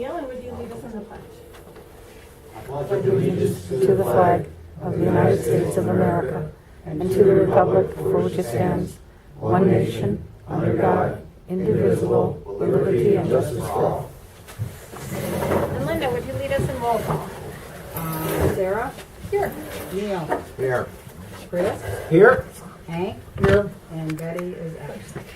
kneel and would you lead us in the pledge? I pledge allegiance to the flag of the United States of America and to the republic for which it stands, one nation, under God, indivisible, with liberty and justice for all. And Linda, would you lead us in roll call? Sarah? Here. Neil? Here. Chris? Here. Hank? Here. And Betty is absent.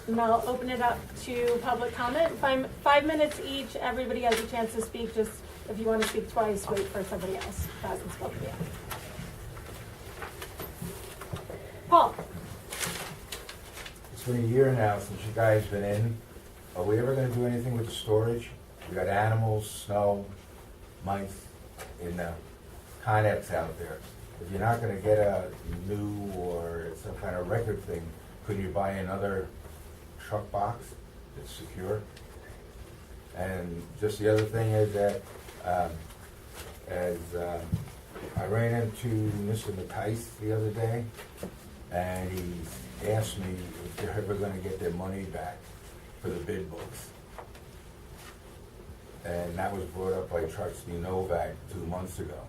And I'll open it up to public comment. 5 minutes each. Everybody has a chance to speak. Just if you want to speak twice, wait for somebody else who hasn't spoken yet. Paul. It's been a year now since you guys been in. Are we ever gonna do anything with the storage? We got animals, snow, mice in the Connex out there. If you're not gonna get a new or some kind of record thing, couldn't you buy another truck box that's secure? And just the other thing is that, I ran into Mr. McTice the other day, and he asked me if they're ever gonna get their money back for the bid books. And that was brought up by Trustee Novak 2 months ago.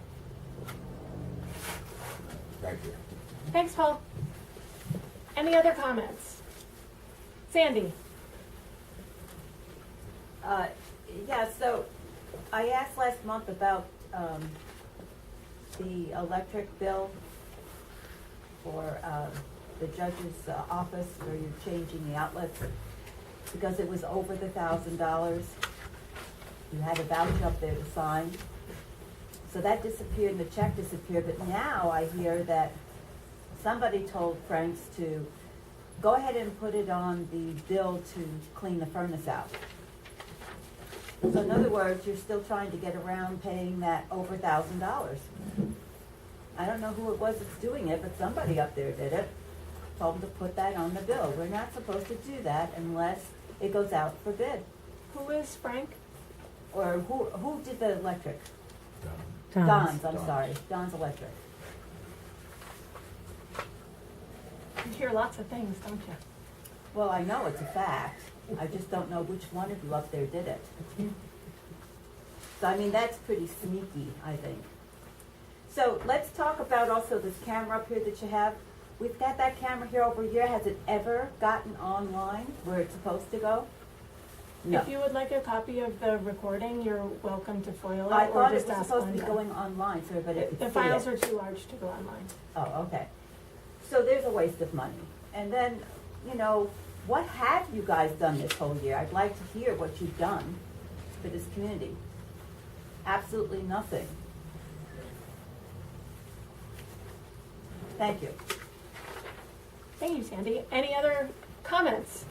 Thank you. Thanks, Paul. Any other comments? Sandy. Yeah, so I asked last month about the electric bill for the judge's office where you're changing the outlets, because it was over the $1,000. You had a voucher up there to sign. So that disappeared and the check disappeared, but now I hear that somebody told Franks to go ahead and put it on the bill to clean the furnace out. So in other words, you're still trying to get around paying that over $1,000. I don't know who it was that's doing it, but somebody up there did it. Told them to put that on the bill. We're not supposed to do that unless it goes out for bid. Who is Frank? Or who did the electric? Don's. I'm sorry. Don's Electric. You hear lots of things, don't you? Well, I know it's a fact. I just don't know which one of you up there did it. So, I mean, that's pretty sneaky, I think. So let's talk about also this camera up here that you have. We've got that camera here over here. Has it ever gotten online where it's supposed to go? No. If you would like a copy of the recording, you're welcome to FOIL it I or thought it just was ask supposed to be Linda. going online so everybody could see The files it. are too large to go online. Oh, okay. So there's a waste of money. And then, you know, what have you guys done this whole year? I'd like to hear what you've done for this community. Absolutely nothing. Thank you. Thank you, Sandy. Any other comments?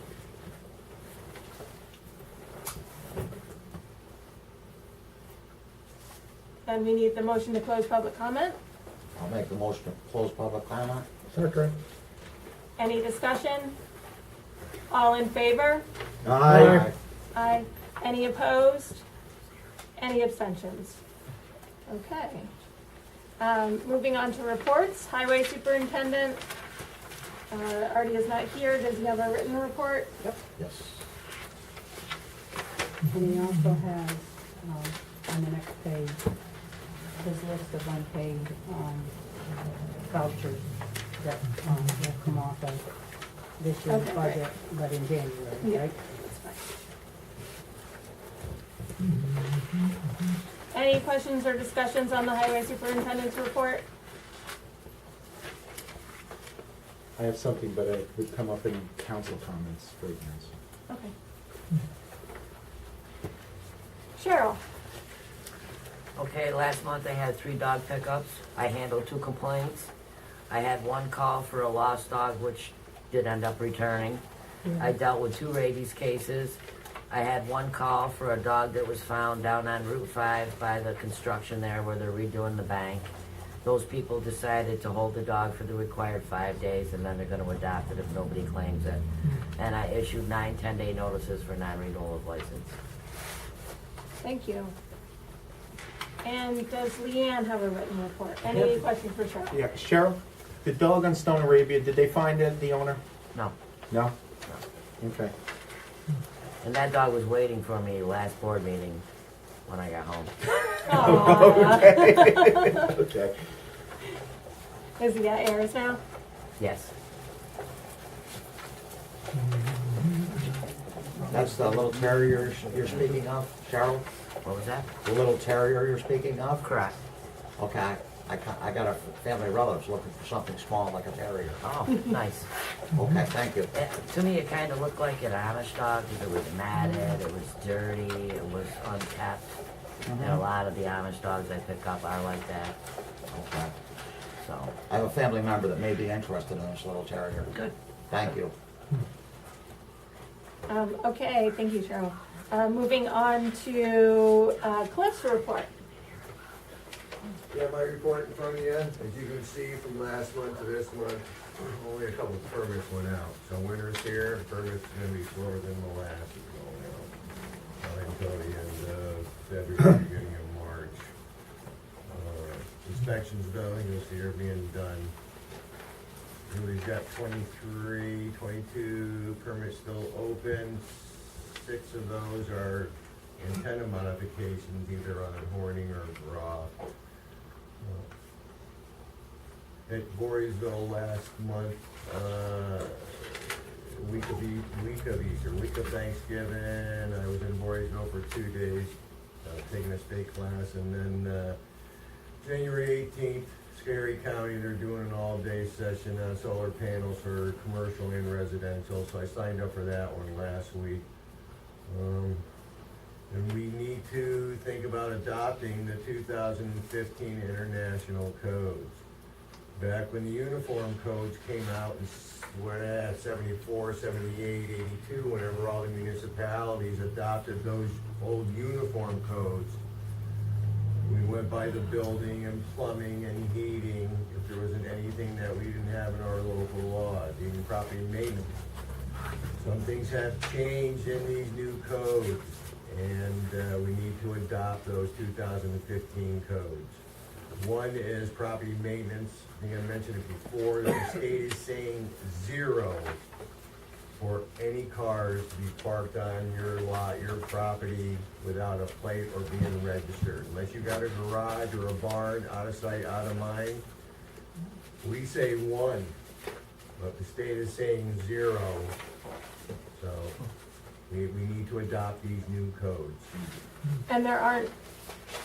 Then we need the motion to close public comment. I'll make the motion to close public comment. Second. Any discussion? All in favor? Aye. Aye. Any opposed? Any abstentions? Okay. Moving on to reports. Highway Superintendent, Artie is not here. Does he have a written report? Yes. And he also has, on the next page, his list of unpaid vouchers that will come off of this year's Okay, budget, but in January, Yeah. right? That's fine. Any questions or discussions on the Highway Superintendent's report? I have something, but it would come up in council comments right now. Okay. Cheryl? Okay, last month I had 3 dog pickups. I handled 2 complaints. I had 1 call for a lost dog, which did end up returning. I dealt with 2 rabies cases. I had 1 call for a dog that was found down on Route 5 by the construction there where they're redoing the bank. Those people decided to hold the dog for the required 5 days, and then they're gonna adopt it if nobody claims it. And I issued 9 10-day notices for non-renewal of license. Thank you. And does Leanne have a written report? Any questions for Cheryl? Yeah, Cheryl, the dog on Stone Arabia, did they find the owner? No. No? Okay. And that dog was waiting for me last board meeting when I got home. Aw. Okay. Is he at Ayers now? Yes. That's the little terrier you're speaking of, Cheryl? What was that? The little terrier you're speaking of? Correct. Okay, I got a family relatives looking for something small like a terrier. Oh, nice. Okay, thank you. To me, it kind of looked like an Amish dog because it was matted, it was dirty, it was unkept. And a lot of the Amish dogs I pick up are like that. Okay. So, I have a family member that may be interested in this little terrier. good. Thank you. Okay, thank you, Cheryl. Moving on to Cliff's report. Yeah, my report in front of you, as you can see from last month to this month, only a couple of permits went out. So winter's here, permits are gonna be slower than molasses going out until the end of February, beginning of March. Inspections though, you'll see are being done. And we've got 23, 22 permits still open. 6 of those are antenna modifications, either on horning or broth. At Voorheesville last month, week of Thanksgiving, I was in Voorheesville for 2 days, taking a state class, and then January 18th, Scary County, they're doing an all-day session on solar panels for commercial and residential, so I signed up for that one last week. And we need to think about adopting the 2015 international codes. Back when the uniform codes came out in 74, 78, 82, whenever all the municipalities adopted those old uniform codes, we went by the building and plumbing and heating, if there wasn't anything that we didn't have in our local laws, even property maintenance. Some things have changed in these new codes, and we need to adopt those 2015 codes. One is property maintenance. I think I mentioned it before. The state is saying 0 for any cars to be parked on your lot, your property, without a plate or being registered. Unless you got a garage or a barn, out of sight, out of mind. We say 1, but the state is saying 0. So we need to adopt these new codes. And there aren't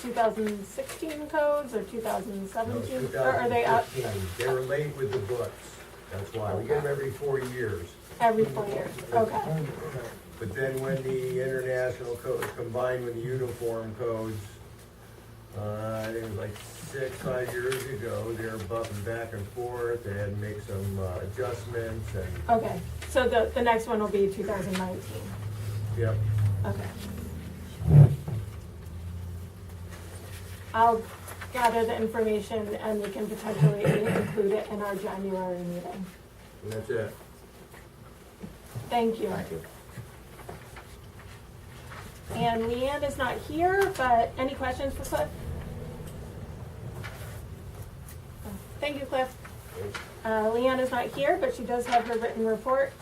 2016 codes or 2017? No, Or are they up 2015. They were late with the books. That's why. We get them every 4 years. every 4 years? Okay. But then when the international codes combined with the uniform codes, I think it was like 5 years ago, they were bumping back and forth. They had to make some adjustments and, Okay, so the next one will be 2019. yep. Okay. I'll gather the information and we can potentially include it in our January meeting. And that's it. Thank you. Thank you. And Leanne is not here, but any questions for Cliff? Thank you, Cliff. Leanne is not here, but she does have her written report.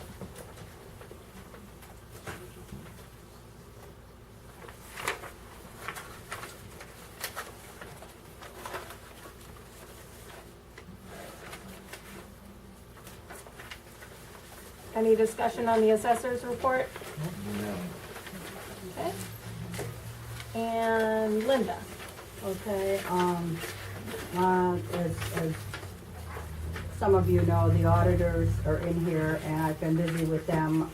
Any discussion on the assessor's report? Okay. And Linda? Okay, as some of you know, the auditors are in here, and I've been busy with them,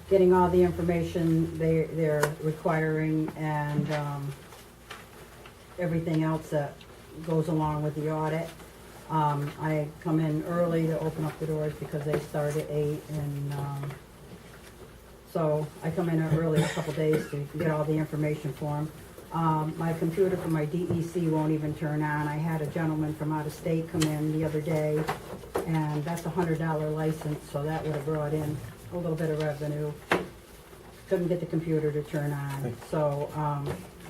getting all the information they're requiring, and, everything else that goes along with the audit. I come in early to open up the doors because they start at 8, and, so I come in early a couple days to get all the information for them. My computer for my DEC won't even turn on. I had a gentleman from out of state come in the other day, and that's a $100 license, so that would have brought in a little bit of revenue. Couldn't get the computer to turn on, so,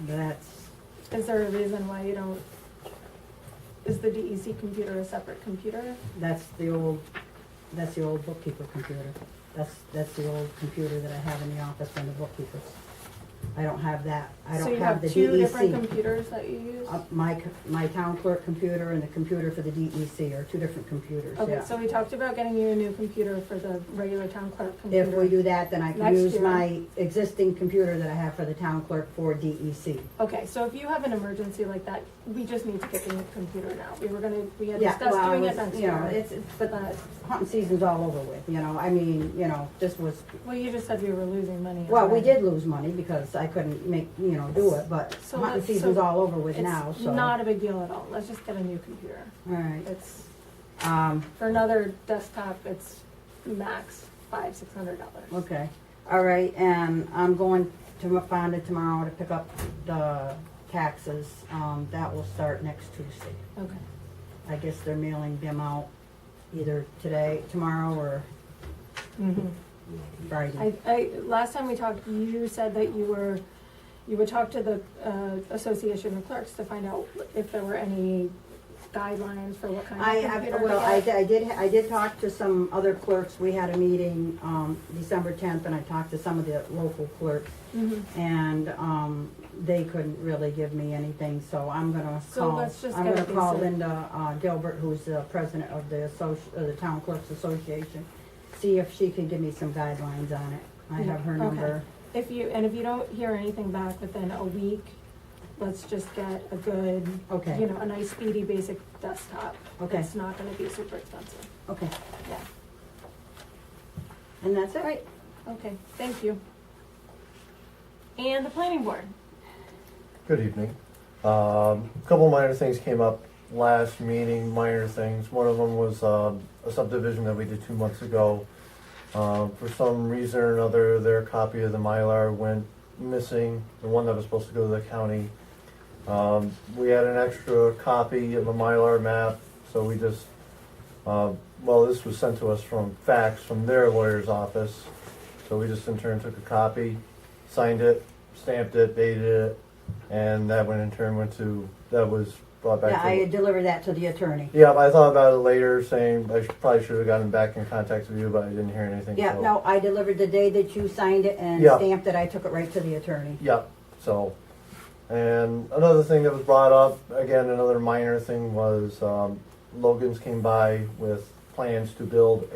that's, Is there a reason why you don't, is the DEC computer a separate computer? that's the old bookkeeper computer. That's the old computer that I have in the office from the bookkeepers. I don't have that. I So don't you have have the two different DEC. computers that you use? My town clerk computer and the computer for the DEC are two different computers, Okay, yeah. so we talked about getting you a new computer for the regular town clerk computer. If we do that, then I can Next use year. my existing computer that I have for the town clerk for DEC. Okay, so if you have an emergency like that, we just need to get the new computer now. We had Yeah, discussed well, doing it it was, next you know, year. but hunting season's all over with, you know, I mean, you know, this was, Well, you just said we were losing money. well, we already. did lose money because I couldn't do it, but So hunting let's- season's so all over with now, It's so. not a big deal at all. Let's just get a new computer. All right, It's, um, for another desktop, it's max $500-600. okay, all right, and I'm going to Fonda tomorrow to pick up the taxes, that will start next Tuesday. Okay. I guess they're mailing them out either today, tomorrow, or Mhm. Friday. Last time we talked, you said that you would talk to the Association of Clerks to find out if there were any guidelines for what kind of computer to get. I did talk to some other clerks. We had a meeting, December 10th, and I talked to some of the local clerks, Mhm. and, they couldn't really give me anything, so I'm gonna So call, let's just I'm get gonna a call basic- Linda, Gilbert, who's the president of the Town Clerks Association, see if she can give me some guidelines on it. I have her Okay. number. If you don't hear anything back within a week, let's just get a good, Okay. a nice speedy basic desktop. Okay. It's not gonna be super expensive. Okay, Yeah. and that's it. Right. Okay, thank you. And the planning board. Good evening. A couple minor things came up last meeting, minor things. One of them was a subdivision that we did 2 months ago. For some reason or another, their copy of the Mylar went missing, the one that was supposed to go to the county. We had an extra copy of a Mylar map, so we just, this was sent to us from fax from their lawyer's office. So we just in turn took a copy, signed it, stamped it, dated it, and that one in turn that was brought back Yeah, to. I delivered that to the attorney. Yeah, I thought about it later, saying I probably should have gotten back in contact with you, but I didn't hear anything. Yeah, so. no, I delivered the day that you signed it and Yeah. stamped it, I took it right to the attorney. Yep, so, and another thing that was brought up, again, another minor thing was, Logan's came by with plans to build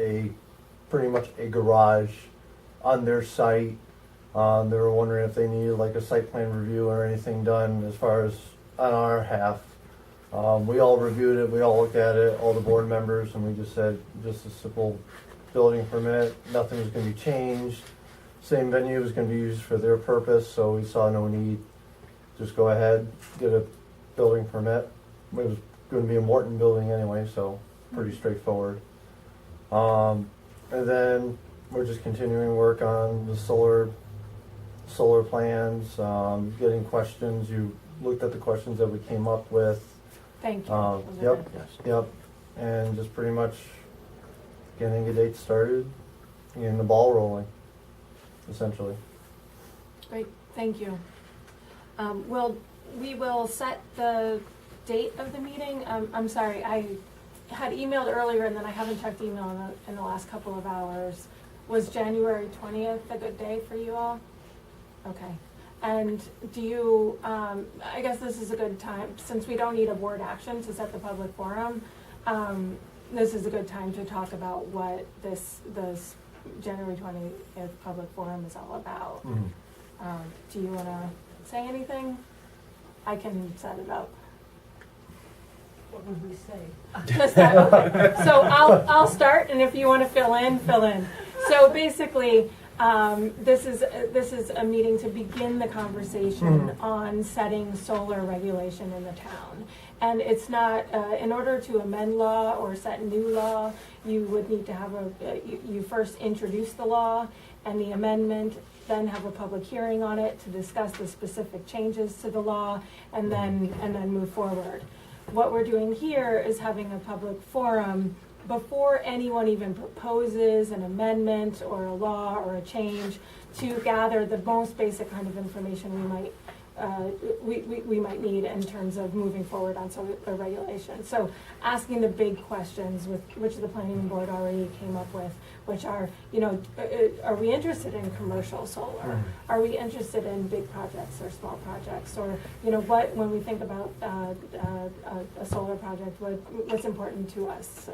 pretty much a garage on their site. They were wondering if they needed like a site plan review or anything done as far as on our half. We all reviewed it, we all looked at it, all the board members, and we just said, just a simple building permit, nothing was gonna be changed. Same venue was gonna be used for their purpose, so we saw no need. Just go ahead, get a building permit. It was gonna be a Morton building anyway, so pretty straightforward. And then we're just continuing work on the solar plans, getting questions. You looked at the questions that we came up with. Thank you. Yep. Those are good. Yes. Yep, and just pretty much getting a date started, getting the ball rolling, essentially. Great, thank you. We will set the date of the meeting. I'm sorry, I had emailed earlier and then I haven't checked email in the last couple of hours. Was January 20th a good day for you all? Okay. And do you, I guess this is a good time, since we don't need a board action to set the public forum, this is a good time to talk about what this January 20th public forum is all about. Do you want to say anything? I can set it up. What would we say? Just that, okay. So I'll start, and if you want to fill in, fill in. So basically, this is a meeting to begin the conversation on setting solar regulation in the town. And it's not, in order to amend law or set new law, you would need to have you first introduce the law and the amendment, then have a public hearing on it to discuss the specific changes to the law, and then move forward. What we're doing here is having a public forum before anyone even proposes an amendment or a law or a change, to gather the most basic kind of information we might we might need in terms of moving forward on some of the regulations. So asking the big questions, with which the planning board already came up with, which are, are we interested in commercial solar? Are we interested in big projects or small projects? Or, when we think about a solar project, what's important to us?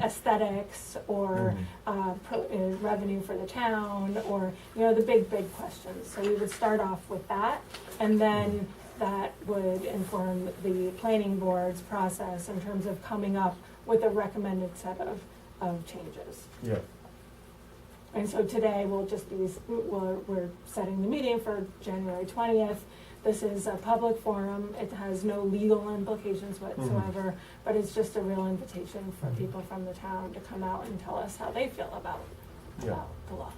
Aesthetics or revenue for the town, or, the big questions. So we would start off with that, and then that would inform the planning board's process in terms of coming up with a recommended set of changes. Yeah. And so today we'll just be, we're setting the meeting for January 20th. This is a public forum. It has no legal implications whatsoever, but it's just a real invitation for people from the town to come out and tell us how they feel about the law,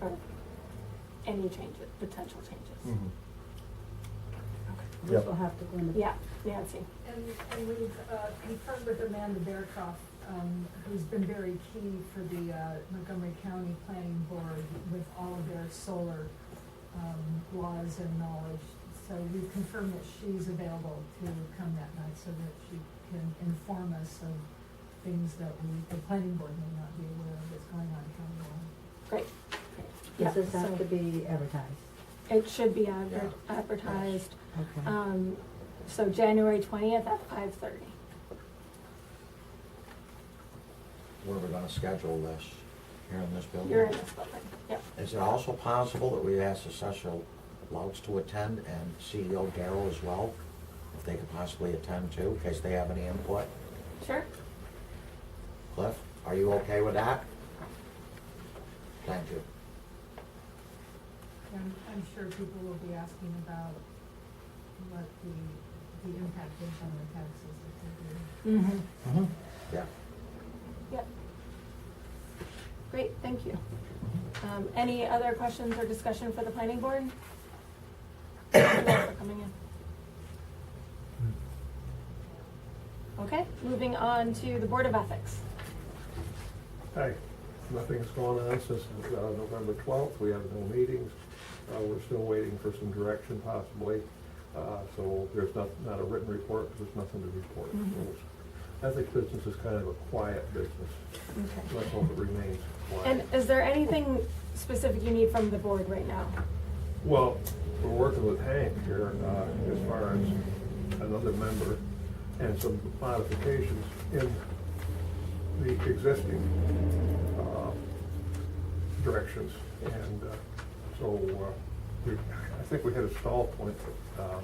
or any changes, potential changes. Mhm. This Yep. will have to go in the. Yeah, Nancy. And we've confirmed with Amanda Bearcroft, who's been very key for the Montgomery County Planning Board with all of their solar laws and knowledge. So we've confirmed that she's available to come that night so that she can inform us of things that the planning board may not be aware of that's going on countywide. Great. Does this so have to be advertised? it should be advertised. Okay. So January 20th at 5:30. Where we're gonna schedule this, here in this building? You're in this building. Yep. Is it also possible that we ask Assessor Louds to attend and CEO Darrell as well? If they could possibly attend too, in case they have any input? Sure. Cliff, are you okay with that? Thank you. I'm sure people will be asking about what the impact is on the taxes if they do. Mm-hmm. Yeah. Yep. Great, thank you. Any other questions or discussion for the planning board? Thank you all for coming in. Okay, moving on to the Board of Ethics. Hi, nothing's gone on since November 12th. We have no meetings. We're still waiting for some direction possibly. So there's not a written report, there's nothing to report. So ethics business is kind of a quiet business. Okay. Let's hope it remains quiet. And is there anything specific you need from the board right now? Well, we're working with Hank here as far as another member and some modifications in the existing directions. And so I think we had a stall point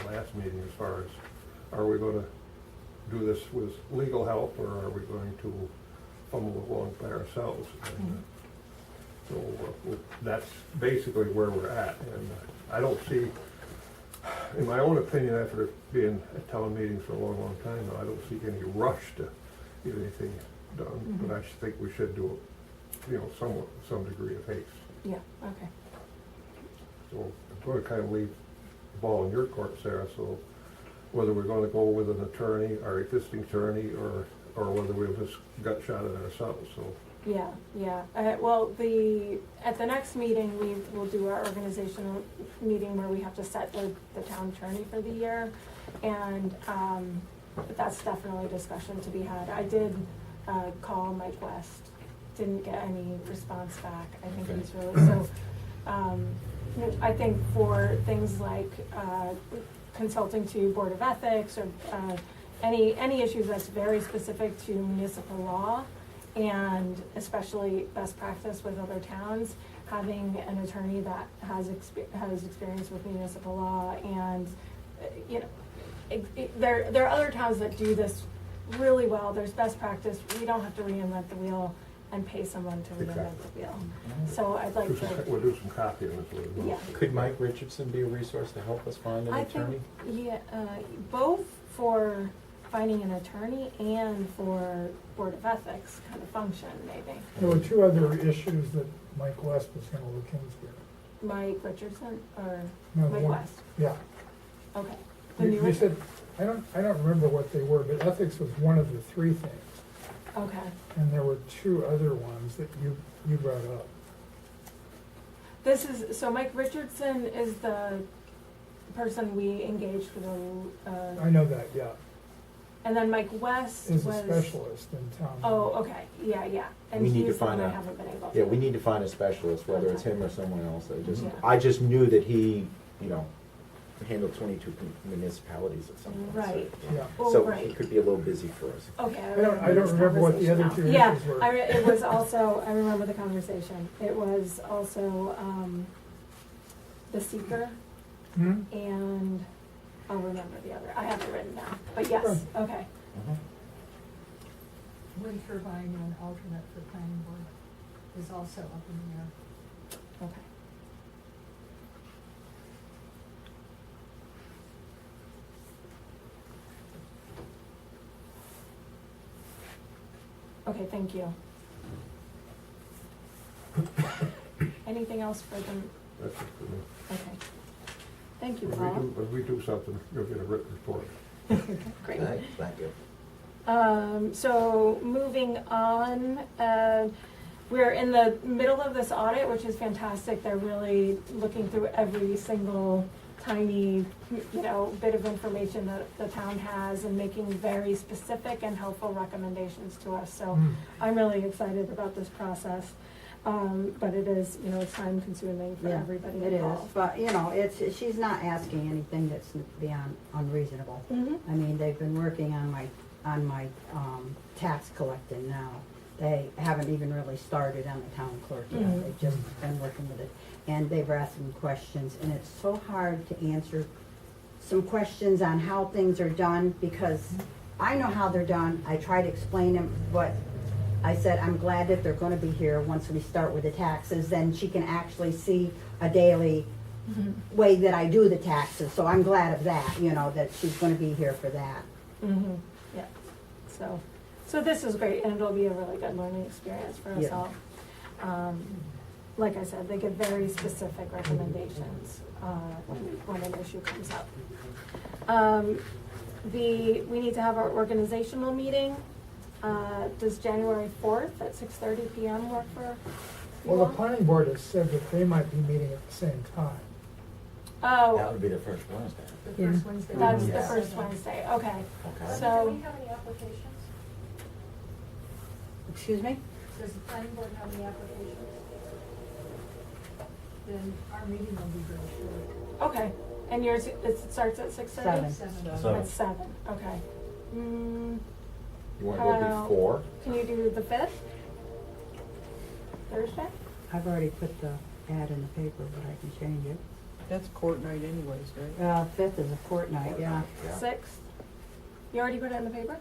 last meeting as far as, are we going to do this with legal help, or are we going to fumble along by ourselves? And, so that's basically where we're at. And I don't see, in my own opinion, after being at town meetings for a long, long time now, I don't see any rush to get anything done. But I think we should do it, some degree of haste. Yeah, okay. So I'm going to kind of leave the ball in your court, Sarah, so whether we're going to go with an attorney, our existing attorney, or whether we'll just gut shot it ourselves, so. Yeah. Well, at the next meeting, we will do our organizational meeting where we have to set the town attorney for the year. And that's definitely a discussion to be had. I did call Mike West, didn't get any response back. I think Okay. he's really, so, I think for things like consulting to Board of Ethics or any issues that's very specific to municipal law, and especially best practice with other towns, having an attorney that has experience with municipal law, and there are other towns that do this really well. There's best practice. We don't have to reinvent the wheel and pay someone to reinvent the wheel. So I'd like to. We'll do some copying as well. Yeah. Could Mike Richardson be a resource to help us find an I attorney? think, both for finding an attorney and for Board of Ethics kind of function, maybe. There were two other issues that Mike West was gonna look into. Mike Richardson or No, Mike one- West? Yeah. Okay. The You new you said, I don't remember what they were, but ethics was one of the three things. Okay. And there were two other ones that you brought up. So Mike Richardson is the person we engaged for I know that, yeah, and then Mike West was. is a specialist in town. Oh, okay, yeah, and We need to he's the one find I out. haven't been able to. Yeah, we need to find a specialist, whether it's him or someone else. Yeah. I just knew that he, handled 22 municipalities at some point. Right. Yeah. Oh, So right. he could be a little busy for us. Okay. I don't this remember what the other conversation two now. issues were. Yeah, it was also, I remember the conversation. It was also, the seeker, Hmm? and I'll remember the other. I have it written down, but yes, okay. Wind turbine and alternate for planning board is also up in the air. Okay. Okay, thank you. Anything else for them? That's it for me. Okay. Thank you, If Paul. we do something, you'll get a written report. Great. Thank you. So moving on, we're in the middle of this audit, which is fantastic. They're really looking through every single tiny, bit of information that the town has and making very specific and helpful recommendations to us. So I'm really excited about this process. But it is, it's time consuming for Yeah, everybody it is, involved. but, she's not asking anything that's beyond unreasonable. Mhm. I mean, they've been working on my tax collecting now. They haven't even really started on the town clerk yet, Mhm. they've just been working with it. And they've asked some questions, and it's so hard to answer some questions on how things are done, because I know how they're done, I try to explain them, but I said, I'm glad that they're gonna be here once we start with the taxes, then she can actually see a daily way that I do the taxes, so I'm glad of that, that she's gonna be here for that. Mm-hmm, yeah. So this is great, and it'll be a really good learning experience for us Yeah. all. Like I said, they give very specific recommendations when an issue comes up. We need to have our organizational meeting. Does January 4th at 6:30 PM work for you Well, all? the planning board has said that they might be meeting at the same time. That Oh, would be the first Wednesday. The Yeah. first Wednesday. that's the Yeah. first Wednesday, okay. Okay. So- Do we have any applications? Excuse me? Does the planning board have any applications? Then our meeting will be very short. Okay, and yours, it starts at 6:30? 7. At 7, okay. You want to go How- before? Can you do the 5th? Thursday? I've already put the ad in the paper, but I can change it. That's court night anyways, right? 5th is a court night, yeah. Yeah. 6th? You already put it in the paper?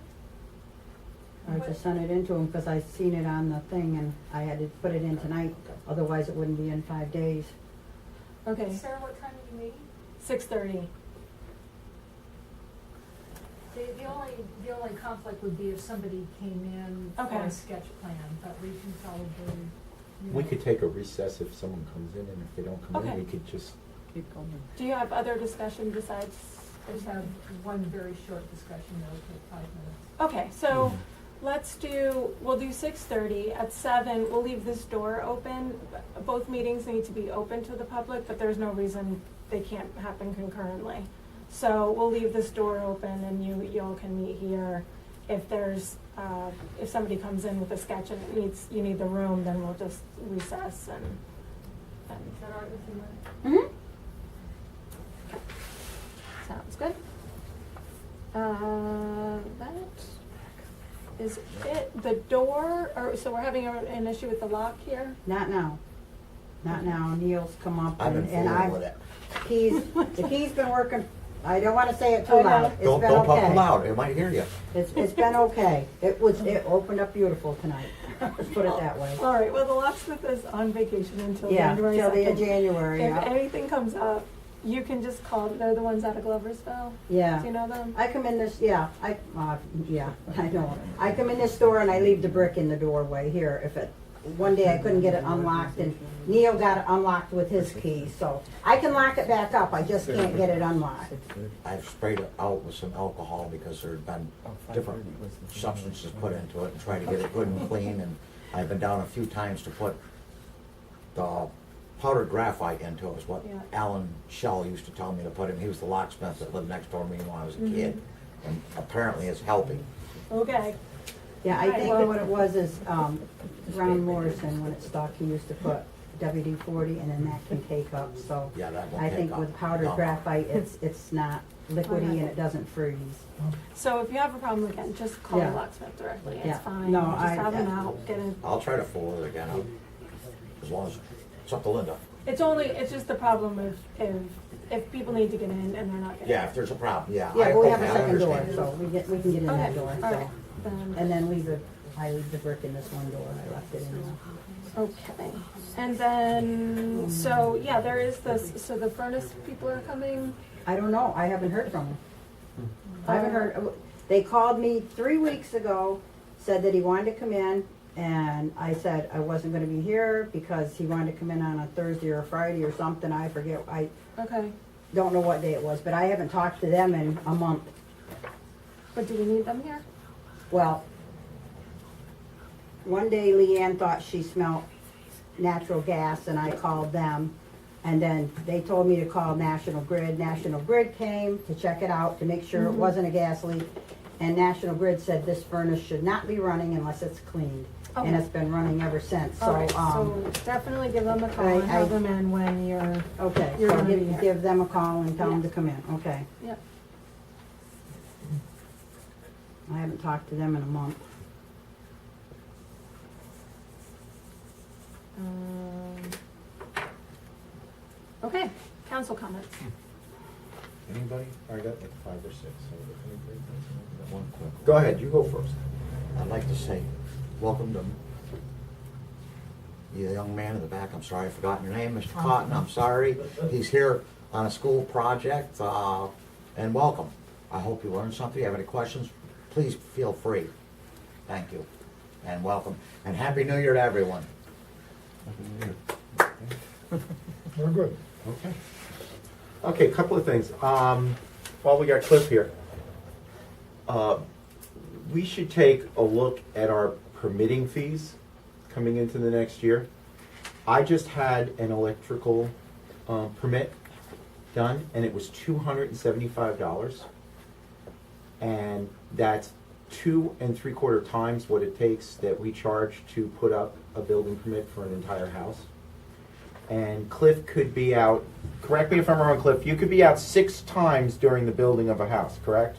I just sent it in to him because I seen it on the thing and I had to put it in tonight, otherwise it wouldn't be in 5 days. Okay, Sarah, what time are you meeting? 6:30. The only conflict would be if somebody came in for Okay. a sketch plan, but we can probably. We could take a recess if someone comes in, and if they don't come in, Okay. we could just, Keep going. Do you have other discussion besides? I just have one very short discussion that will take 5 minutes. Okay, so we'll do 6:30. At 7, we'll leave this door open. Both meetings need to be open to the public, but there's no reason they can't happen concurrently. So we'll leave this door open and y'all can meet here. If there's, if somebody comes in with a sketch and you need the room, then we'll just recess and. Is that all right with you, Lynn? Mm-hmm. Sounds good. That is it. The door, so we're having an issue with the lock here? Not now. Not now. Neil's come up I've been and fooling with it. the key's been working, I don't wanna say it too I know. loud. It's been okay. Don't talk loud, it might hear you. It's been okay. It opened up beautiful tonight. Let's put it that way. All right, well, the locksmith is on vacation until Yeah, January till the 2nd. January, If yeah. anything comes up, you can just call, they're the ones out of Gloversville. Yeah. Do you know them? I come in this, yeah, I know. I come in this door and I leave the brick in the doorway here. One day I couldn't get it unlocked and Neil got it unlocked with his key, so I can lock it back up, I just can't get it unlocked. I've sprayed it out with some alcohol because there'd been different substances put into it and tried to get it good and clean, and I've been down a few times to put the powdered graphite into it, is what Yeah. Alan Shell used to tell me to put in. He was the locksmith that lived next door to me when I was a kid, and apparently it's helping. Okay, Yeah, I Right, think well- that what it was is, Ron Morrison, when it stuck, he used to put WD-40 and then that can take up, so. Yeah, that won't I take think up. with powdered No. graphite, it's not liquidy Okay. and it doesn't freeze. so if you have a problem again, just call the Yeah. locksmith directly, Yeah. it's fine, No, just I- have him out, get it. I'll try to forward it again, as long as, it's up to Linda. It's just the problem if people need to get in and they're not getting in. Yeah, if there's a problem, yeah. Yeah, we have a okay, I second door, understand. so we can get in that Okay, door, all so. right, then, And then I leave the brick in this one door, I left it in there. okay. And then, so, yeah, there is this, so the furnace people are coming, I don't know, I haven't heard from him. I haven't heard, they called me 3 weeks ago, said that he wanted to come in, and I said I wasn't gonna be here because he wanted to come in on a Thursday or a Friday or something, I forget, I okay, don't know what day it was, but I haven't talked to them in a month. but do we need them here? Well, one day Leanne thought she smelled natural gas and I called them. And then they told me to call National Grid. National Grid came to check it out to make sure it wasn't a gas leak. And National Grid said this furnace should not be running unless it's cleaned. And Okay. it's been running ever since, so, All right, so definitely give them a call and I- have them in when you're, okay, You're so gonna be here. give them a call and tell them to come in, okay. yep. I haven't talked to them in a month. Okay, council comments. Anybody? I got like 5 or 6. So if anybody has anything. One quick. Go ahead, you go first. I'd like to say, welcome to the young man in the back. I'm sorry I forgot your name, Mr. Cotton. I'm sorry. He's here on a school project, and welcome. I hope you learned something. If you have any questions, please feel free. Thank you, and welcome. And Happy New Year to everyone. We're good. Okay. Okay, a couple of things. While we got Cliff here, we should take a look at our permitting fees coming into the next year. I just had an electrical permit done, and it was $275, and that's 2 3/4 times what it takes that we charge to put up a building permit for an entire house. And Cliff could be out, correct me if I'm wrong, Cliff, you could be out 6 times during the building of a house, correct?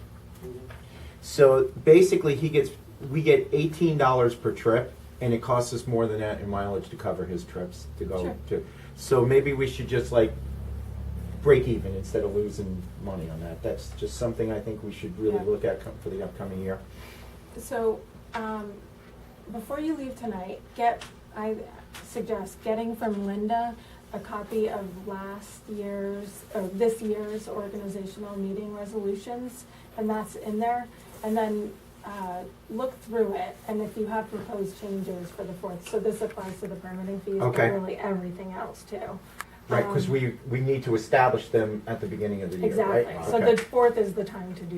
So basically, we get $18 per trip, and it costs us more than that in mileage to cover his trips to go Sure. to. So maybe we should just like break even instead of losing money on that. That's just something I think we should really Yeah. look at for the upcoming year. So, before you leave tonight, I suggest getting from Linda a copy of this year's organizational meeting resolutions, and that's in there. And then, look through it, and if you have proposed changes for the 4th, so this applies to the permitting fees, but Okay. really everything else too. Right, because we need to establish them at the beginning of the year, right? Exactly, so Okay. the 4th is the time to do